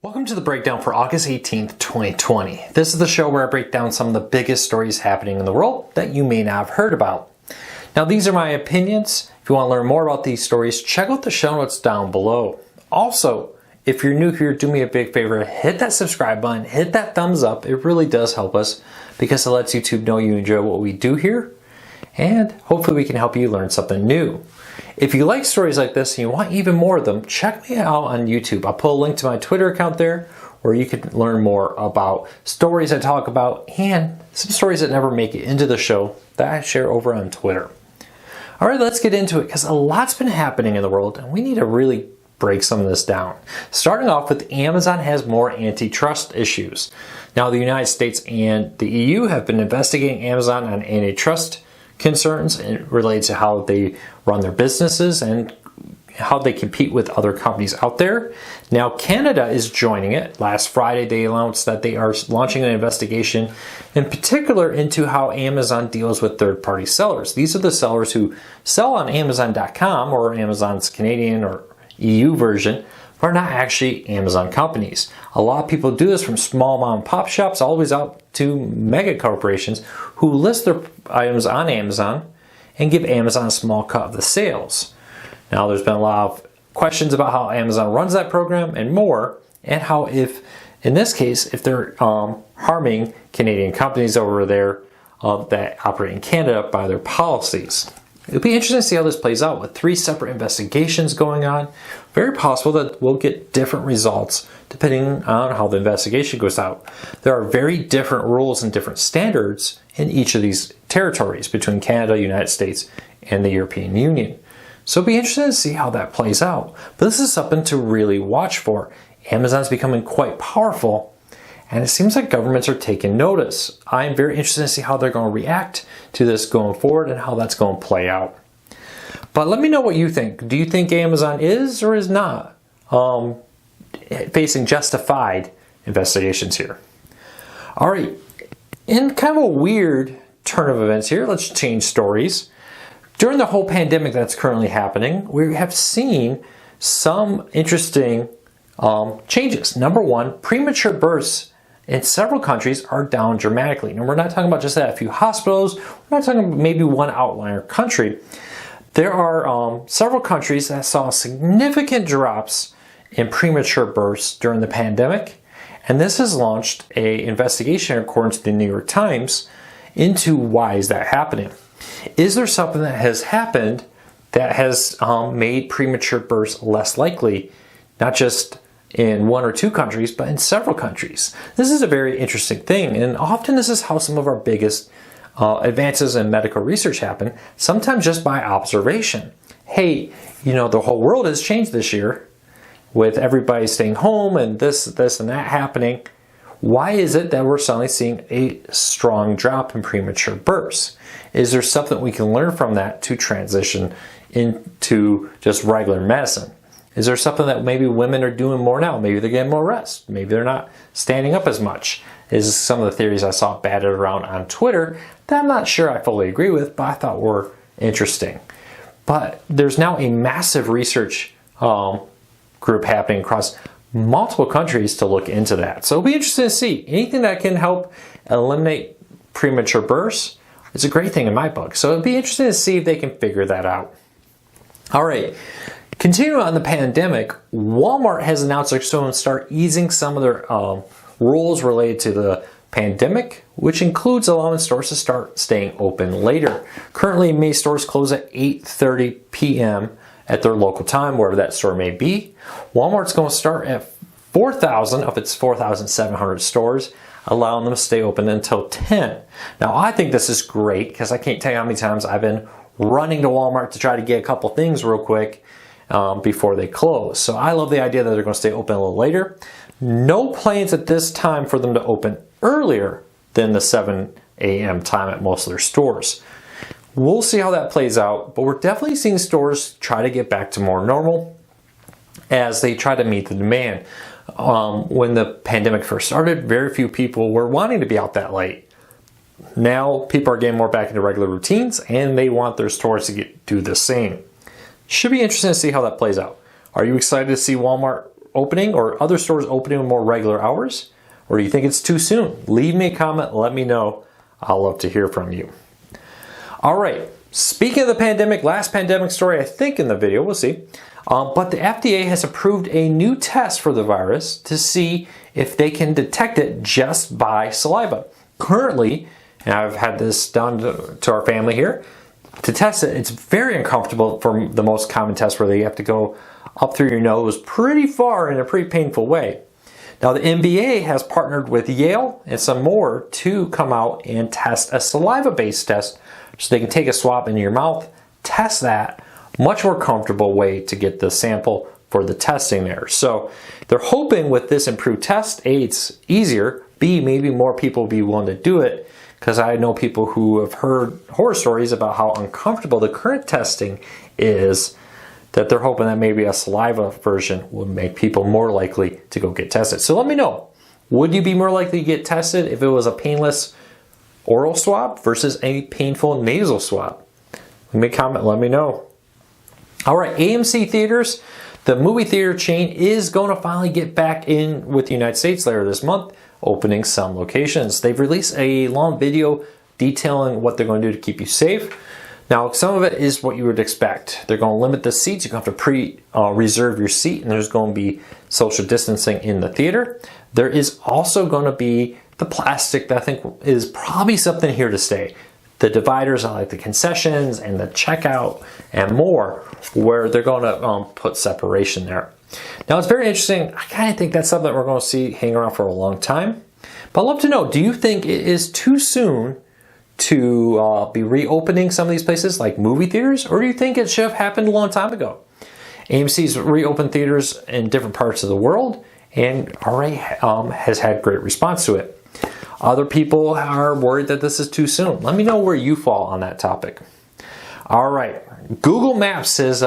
Welcome to the breakdown for August 18th, 2020. This is the show where I break down some of the biggest stories happening in the world that you may not have heard about. Now, these are my opinions. If you want to learn more about these stories, check out the show notes down below. Also, if you're new here, do me a big favor, hit that subscribe button, hit that thumbs up. It really does help us because it lets YouTube know you enjoy what we do here, and hopefully we can help you learn something new. If you like stories like this and you want even more of them, check me out on YouTube. I'll put a link to my Twitter account there where you can learn more about stories I talk about and some stories that never make it into the show that I share over on Twitter. All right, let's get into it because a lot's been happening in the world and we need to really break some of this down. Starting off with Amazon has more antitrust issues. Now, the United States and the EU have been investigating Amazon on antitrust concerns related to how they run their businesses and how they compete with other companies out there. Now, Canada is joining it. Last Friday, they announced that they are launching an investigation in particular into how Amazon deals with third-party sellers. These are the sellers who sell on Amazon.com or Amazon's Canadian or EU version, but are not actually Amazon companies. A lot of people do this from small mom and pop shops all the way out to mega corporations who list their items on Amazon and give Amazon a small cut of the sales. Now, there's been a lot of questions about how Amazon runs that program and more, and how if, in this case, if they're harming Canadian companies over there that operate in Canada by their policies. It'll be interesting to see how this plays out with 3 separate investigations going on. Very possible that we'll get different results depending on how the investigation goes out. There are very different rules and different standards in each of these territories between Canada, United States, and the European Union. So it'll be interesting to see how that plays out. But this is something to really watch for. Amazon's becoming quite powerful, and it seems like governments are taking notice. I'm very interested to see how they're going to react to this going forward and how that's going to play out. But let me know what you think. Do you think Amazon is or is not facing justified investigations here? All right, in kind of a weird turn of events here, let's change stories. During the whole pandemic that's currently happening, we have seen some interesting changes. Number one, premature births in several countries are down dramatically. And we're not talking about just at a few hospitals. We're not talking about maybe one outlier country. There are several countries that saw significant drops in premature births during the pandemic. And this has launched an investigation, according to the New York Times, into why is that happening. Is there something that has happened that has made premature births less likely, not just in 1 or 2 countries, but in several countries? This is a very interesting thing, and often this is how some of our biggest advances in medical research happen, sometimes just by observation. Hey, you know, the whole world has changed this year with everybody staying home and this and that happening. Why is it that we're suddenly seeing a strong drop in premature births? Is there something we can learn from that to transition into just regular medicine? Is there something that maybe women are doing more now? Maybe they're getting more rest. Maybe they're not standing up as much. Is some of the theories I saw batted around on Twitter that I'm not sure I fully agree with, but I thought were interesting. But there's now a massive research group happening across multiple countries to look into that. So it'll be interesting to see. Anything that can help eliminate premature births is a great thing in my book. So it'll be interesting to see if they can figure that out. All right. Continuing on the pandemic, Walmart has announced they're going to start easing some of their rules related to the pandemic, which includes allowing stores to start staying open later. Currently, many stores close at 8:30 p.m. at their local time, wherever that store may be. Walmart's going to start at 4,000 of its 4,700 stores, allowing them to stay open until 10. Now, I think this is great because I can't tell you how many times I've been running to Walmart to try to get a couple things real quick before they close. So I love the idea that they're going to stay open a little later. No plans at this time for them to open earlier than the 7 a.m. time at most of their stores. We'll see how that plays out, but we're definitely seeing stores try to get back to more normal as they try to meet the demand. When the pandemic first started, very few people were wanting to be out that late. Now people are getting more back into regular routines and they want their stores to do the same. Should be interesting to see how that plays out. Are you excited to see Walmart opening or other stores opening with more regular hours? Or do you think it's too soon? Leave me a comment, let me know. I'll love to hear from you. All right, speaking of the pandemic, last pandemic story I think in the video, we'll see. But the FDA has approved a new test for the virus to see if they can detect it just by saliva. Currently, and I've had this done to our family here, to test it, it's very uncomfortable for the most common test where they have to go up through your nose pretty far in a pretty painful way. Now the NBA has partnered with Yale and some more to come out and test a saliva-based test so they can take a swab into your mouth, test that, much more comfortable way to get the sample for the testing there. So they're hoping with this improved test, A, it's easier, B, maybe more people will be willing to do it, because I know people who have heard horror stories about how uncomfortable the current testing is, that they're hoping that maybe a saliva version would make people more likely to go get tested. So let me know, would you be more likely to get tested if it was a painless oral swab versus a painful nasal swab? Let me comment, let me know. All right, AMC Theaters, the movie theater chain, is going to finally get back in with the United States later this month, opening some locations. They've released a long video detailing what they're going to do to keep you safe. Now, some of it is what you would expect. They're going to limit the seats. You're going to have to reserve your seat, and there's going to be social distancing in the theater. There is also going to be the plastic that I think is probably something here to stay. The dividers are like the concessions and the checkout and more, where they're going to put separation there. Now, it's very interesting. I kind of think that's something that we're going to see hang around for a long time. But I'd love to know, do you think it is too soon to be reopening some of these places like movie theaters, or do you think it should have happened a long time ago? AMC's reopened theaters in different parts of the world and already has had great response to it. Other people are worried that this is too soon. Let me know where you fall on that topic. All right, Google Maps has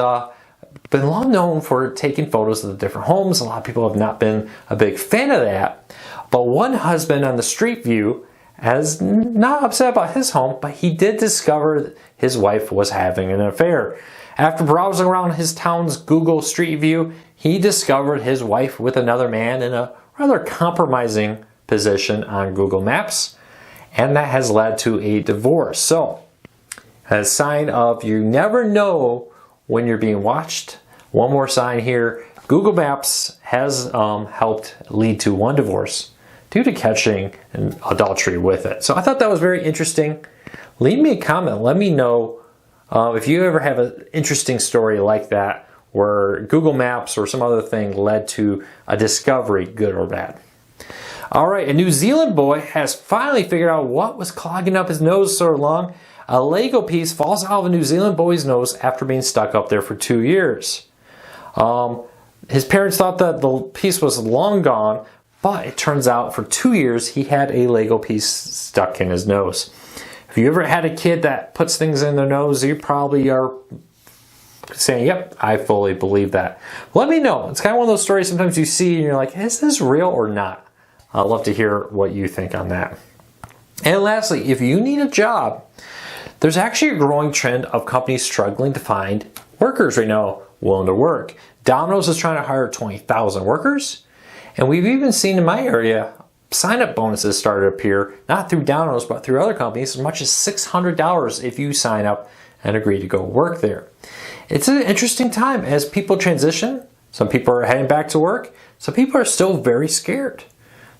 been long known for taking photos of the different homes. A lot of people have not been a big fan of that. But one husband on the Street View is not upset about his home, but he did discover his wife was having an affair. After browsing around his town's Google Street View, he discovered his wife with another man in a rather compromising position on Google Maps, and that has led to a divorce. So, as a sign of you never know when you're being watched, one more sign here, Google Maps has helped lead to one divorce due to catching an adultery with it. So I thought that was very interesting. Leave me a comment, let me know if you ever have an interesting story like that where Google Maps or some other thing led to a discovery, good or bad. All right, a New Zealand boy has finally figured out what was clogging up his nose so long. A Lego piece falls out of a New Zealand boy's nose after being stuck up there for 2 years. His parents thought that the piece was long gone, but it turns out for 2 years he had a Lego piece stuck in his nose. If you ever had a kid that puts things in their nose, you probably are saying, yep, I fully believe that. Let me know. It's kind of one of those stories sometimes you see and you're like, is this real or not? I'd love to hear what you think on that. And lastly, if you need a job, there's actually a growing trend of companies struggling to find workers right now willing to work. Domino's is trying to hire 20,000 workers, and we've even seen in my area sign-up bonuses start to appear, not through Domino's, but through other companies, as much as $600 if you sign up and agree to go work there. It's an interesting time as people transition. Some people are heading back to work. Some people are still very scared.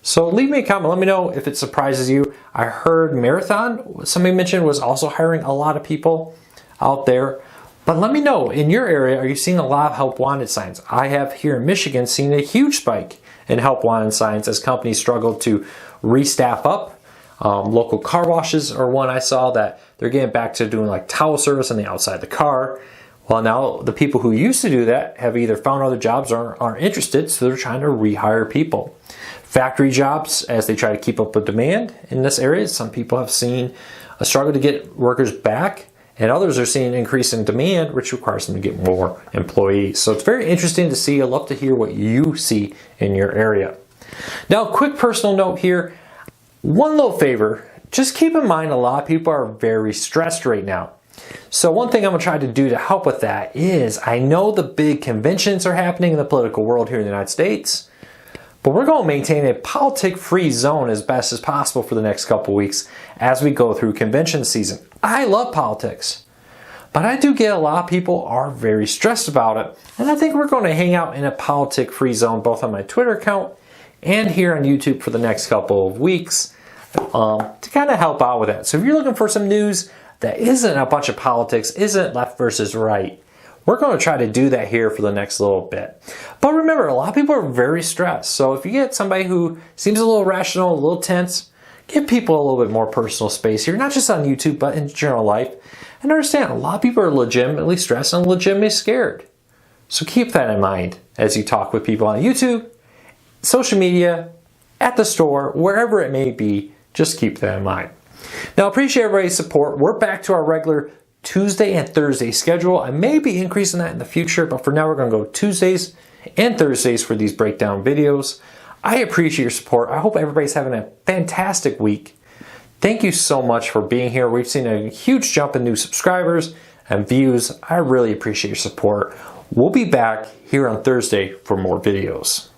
So leave me a comment. Let me know if it surprises you. I heard Marathon, somebody mentioned, was also hiring a lot of people out there. But let me know, in your area, are you seeing a lot of help wanted signs? I have here in Michigan seen a huge spike in help wanted signs as companies struggle to restaff up. Local car washes are one I saw that they're getting back to doing like towel service on the outside of the car. Well, now the people who used to do that have either found other jobs or aren't interested, so they're trying to rehire people. Factory jobs, as they try to keep up with demand in this area, some people have seen a struggle to get workers back, and others are seeing an increase in demand, which requires them to get more employees. So it's very interesting to see. I'd love to hear what you see in your area. Now, a quick personal note here. One little favor, just keep in mind a lot of people are very stressed right now. So one thing I'm going to try to do to help with that is, I know the big conventions are happening in the political world here in the United States, but we're going to maintain a politic-free zone as best as possible for the next couple weeks as we go through convention season. I love politics, but I do get a lot of people are very stressed about it, and I think we're going to hang out in a politic-free zone both on my Twitter account and here on YouTube for the next couple of weeks to kind of help out with that. So if you're looking for some news that isn't a bunch of politics, isn't left versus right, we're going to try to do that here for the next little bit. But remember, a lot of people are very stressed. So if you get somebody who seems a little rational, a little tense, give people a little bit more personal space here, not just on YouTube, but in general life. And understand, a lot of people are legitimately stressed and legitimately scared. So keep that in mind as you talk with people on YouTube, social media, at the store, wherever it may be. Just keep that in mind. Now, I appreciate everybody's support. We're back to our regular Tuesday and Thursday schedule. I may be increasing that in the future, but for now we're going to go Tuesdays and Thursdays for these breakdown videos. I appreciate your support. I hope everybody's having a fantastic week. Thank you so much for being here. We've seen a huge jump in new subscribers and views. I really appreciate your support. We'll be back here on Thursday for more videos.